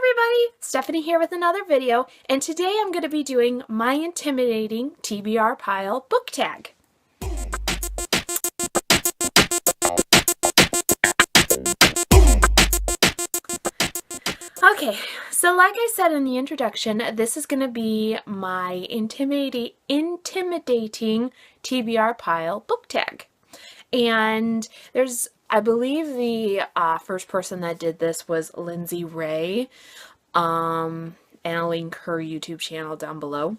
everybody, Stephanie here with another video, and today I'm going to be doing my intimidating TBR pile book tag. Okay, so like I said in the introduction, this is going to be my intimidating TBR pile book tag. And I believe the first person that did this was Lindsay Ray, and I'll link her YouTube channel down below.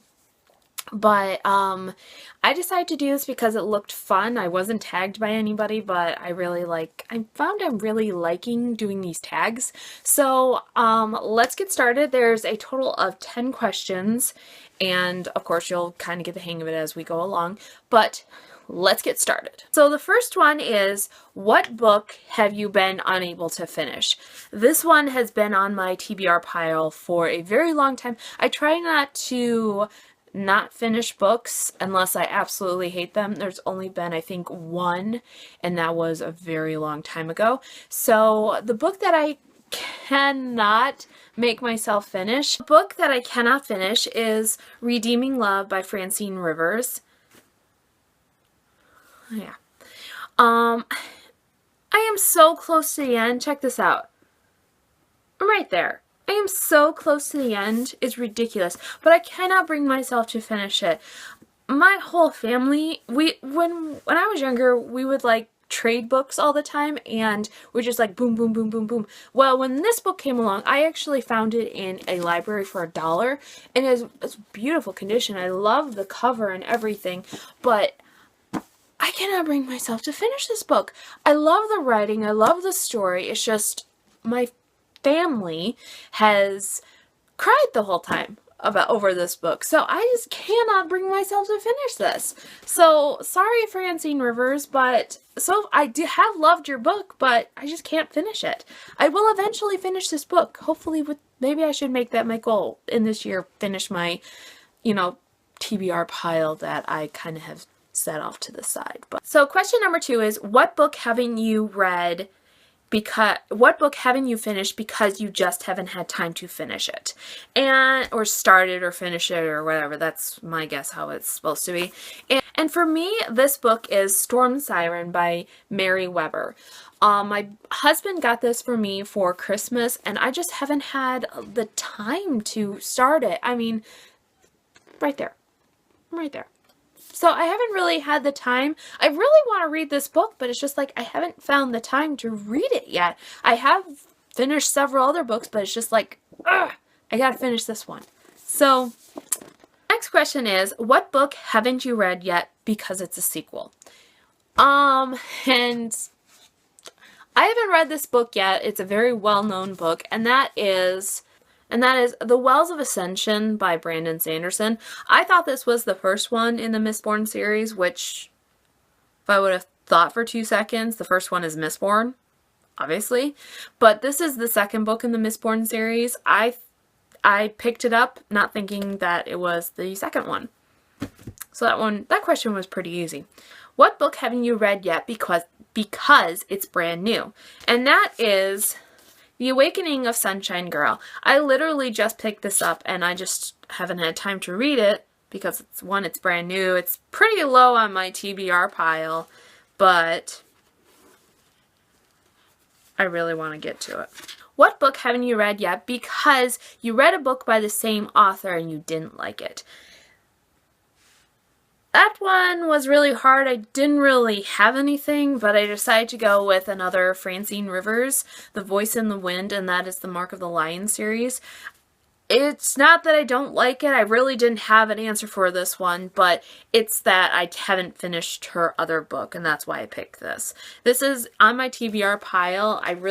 But I decided to do this because it looked fun. I wasn't tagged by anybody, but I found I'm really liking doing these tags. So let's get started. There's a total of 10 questions, and of course you'll kind of get the hang of it as we go along, but let's get started. So the first one is, what book have you been unable to finish? This one has been on my TBR pile for a very long time. I try not to not finish books unless I absolutely hate them. There's only been, I think, one, and that was a very long time ago. So the book that I cannot make myself finish, the book that I cannot finish is Redeeming Love by Francine Rivers. Yeah. I am so close to the end. Check this out. I'm right there. I am so close to the end. It's ridiculous, but I cannot bring myself to finish it. My whole family, when I was younger, we would like trade books all the time, and we're just like boom, boom, boom, boom, boom. Well, when this book came along, I actually found it in a library for $1, and it's beautiful condition. I love the cover and everything, but I cannot bring myself to finish this book. I love the writing. I love the story. It's just my family has cried the whole time over this book. So I just cannot bring myself to finish this. So sorry, Francine Rivers, but I have loved your book, but I just can't finish it. I will eventually finish this book. Hopefully maybe I should make that my goal in this year, finish my, TBR pile that I kind of have set off to the side. So question number 2 is, what book haven't you finished because you just haven't had time to finish it, or start it or finish it or whatever? That's my guess how it's supposed to be. And for me, this book is Storm Siren by Mary Weber. My husband got this for me for Christmas, and I just haven't had the time to start it. I mean, right there. So I haven't really had the time. I really want to read this book, but it's just like I haven't found the time to read it yet. I have finished several other books, but it's just like, ugh, I gotta finish this one. So next question is, what book haven't you read yet because it's a sequel? And I haven't read this book yet. It's a very well-known book, and that is The Wells of Ascension by Brandon Sanderson. I thought this was the first one in the Mistborn series, which, if I would have thought for 2 seconds, the first one is Mistborn, obviously. But this is the second book in the Mistborn series. I picked it up not thinking that it was the second one. So that question was pretty easy. What book haven't you read yet because it's brand new? And that is The Awakening of Sunshine Girl. I literally just picked this up, and I just haven't had time to read it because it's brand new. It's pretty low on my TBR pile, but I really want to get to it. What book haven't you read yet because you read a book by the same author and you didn't like it? That one was really hard. I didn't really have anything, but I decided to go with another Francine Rivers, The Voice in the Wind, and that is the Mark of the Lion series. It's not that I don't like it. I really didn't have an answer for this one, but it's that I haven't finished her other book, and that's why I picked this. This is on my TBR pile. I've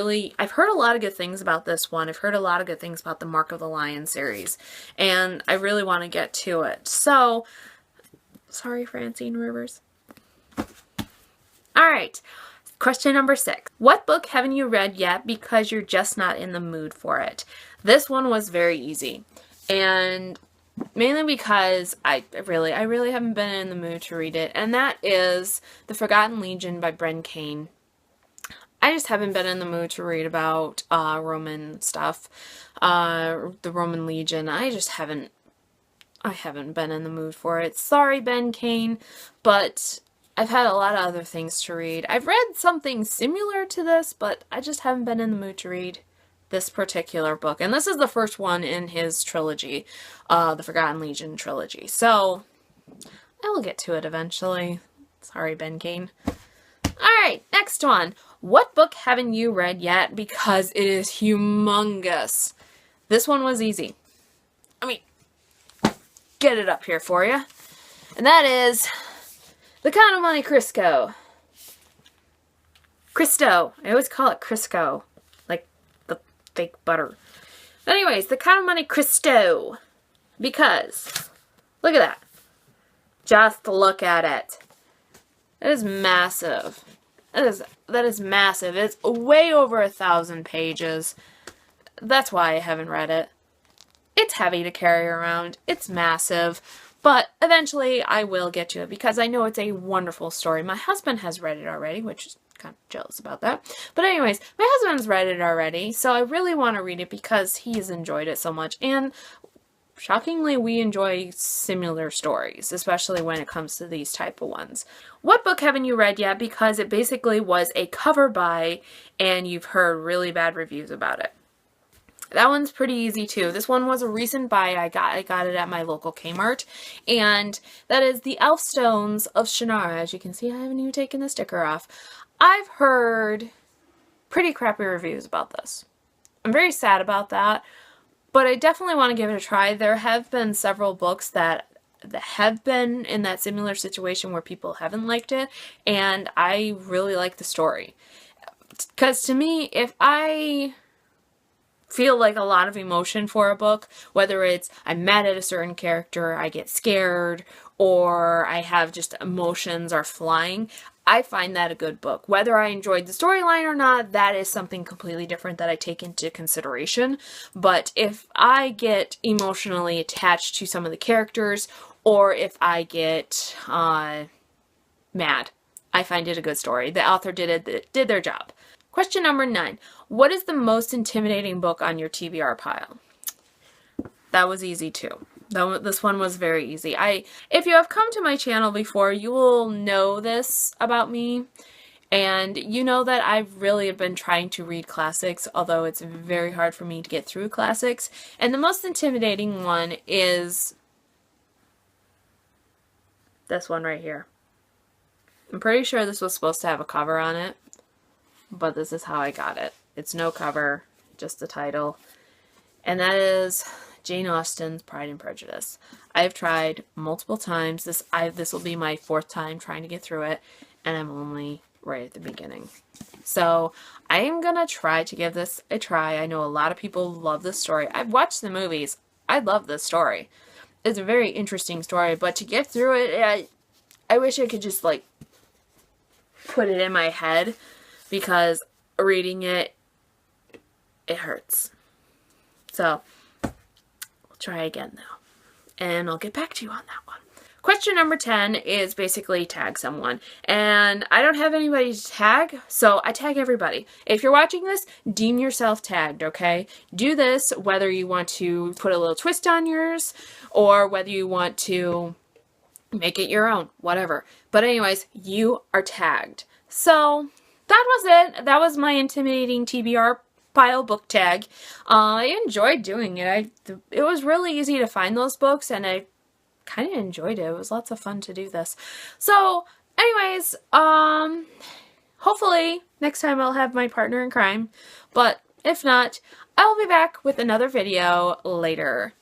heard a lot of good things about this one. I've heard a lot of good things about the Mark of the Lion series, and I really want to get to it. So sorry, Francine Rivers. Alright, question number 6. What book haven't you read yet because you're just not in the mood for it? This one was very easy, and mainly because I really haven't been in the mood to read it, and that is The Forgotten Legion by Bren Kane. I just haven't been in the mood to read about Roman stuff, the Roman Legion. I haven't been in the mood for it. Sorry, Ben Kane, but I've had a lot of other things to read. I've read something similar to this, but I just haven't been in the mood to read this particular book. And this is the first one in his trilogy, the Forgotten Legion trilogy. So I will get to it eventually. Sorry, Ben Kane. Alright, next one. What book haven't you read yet? Because it is humongous. This one was easy. Let me get it up here for you. And that is The Count of Monte Cristo. Cristo. I always call it Crisco. Like the fake butter. But anyways, The Count of Monte Cristo. Because, look at that. Just look at it. That is massive. That is massive. It's way over 1,000 pages. That's why I haven't read it. It's heavy to carry around. It's massive. But eventually I will get to it because I know it's a wonderful story. My husband has read it already, which is kind of jealous about that. But anyways, my husband's read it already, so I really want to read it because he's enjoyed it so much. And shockingly, we enjoy similar stories, especially when it comes to these type of ones. What book haven't you read yet? Because it basically was a cover buy, and you've heard really bad reviews about it. That one's pretty easy too. This one was a recent buy. I got it at my local Kmart, and that is The Elfstones of Shannara. As you can see, I haven't even taken the sticker off. I've heard pretty crappy reviews about this. I'm very sad about that. But I definitely want to give it a try. There have been several books that have been in that similar situation where people haven't liked it, and I really like the story. Because to me, if I feel like a lot of emotion for a book, whether it's I'm mad at a certain character, I get scared, or I have just emotions are flying, I find that a good book. Whether I enjoyed the storyline or not, that is something completely different that I take into consideration. But if I get emotionally attached to some of the characters, or if I get mad, I find it a good story. The author did their job. Question number 9. What is the most intimidating book on your TBR pile? That was easy too. This one was very easy. If you have come to my channel before, you will know this about me. And you know that I've really been trying to read classics, although it's very hard for me to get through classics. And the most intimidating one is this one right here. I'm pretty sure this was supposed to have a cover on it, but this is how I got it. It's no cover, just the title. And that is Jane Austen's Pride and Prejudice. I've tried multiple times. This will be my 4th time trying to get through it, and I'm only right at the beginning. So I am gonna try to give this a try. I know a lot of people love this story. I've watched the movies. I love this story. It's a very interesting story, but to get through it, I wish I could just like put it in my head, because reading it hurts. So we'll try again now, and I'll get back to you on that one. Question number 10 is basically tag someone, and I don't have anybody to tag, so I tag everybody. If you're watching this, deem yourself tagged, okay? Do this whether you want to put a little twist on yours, or whether you want to make it your own, whatever. But anyways, you are tagged. So that was it. That was my intimidating TBR pile book tag. I enjoyed doing it. It was really easy to find those books, and I kind of enjoyed it. It was lots of fun to do this. So anyways, hopefully next time I'll have my partner in crime, but if not, I'll be back with another video later.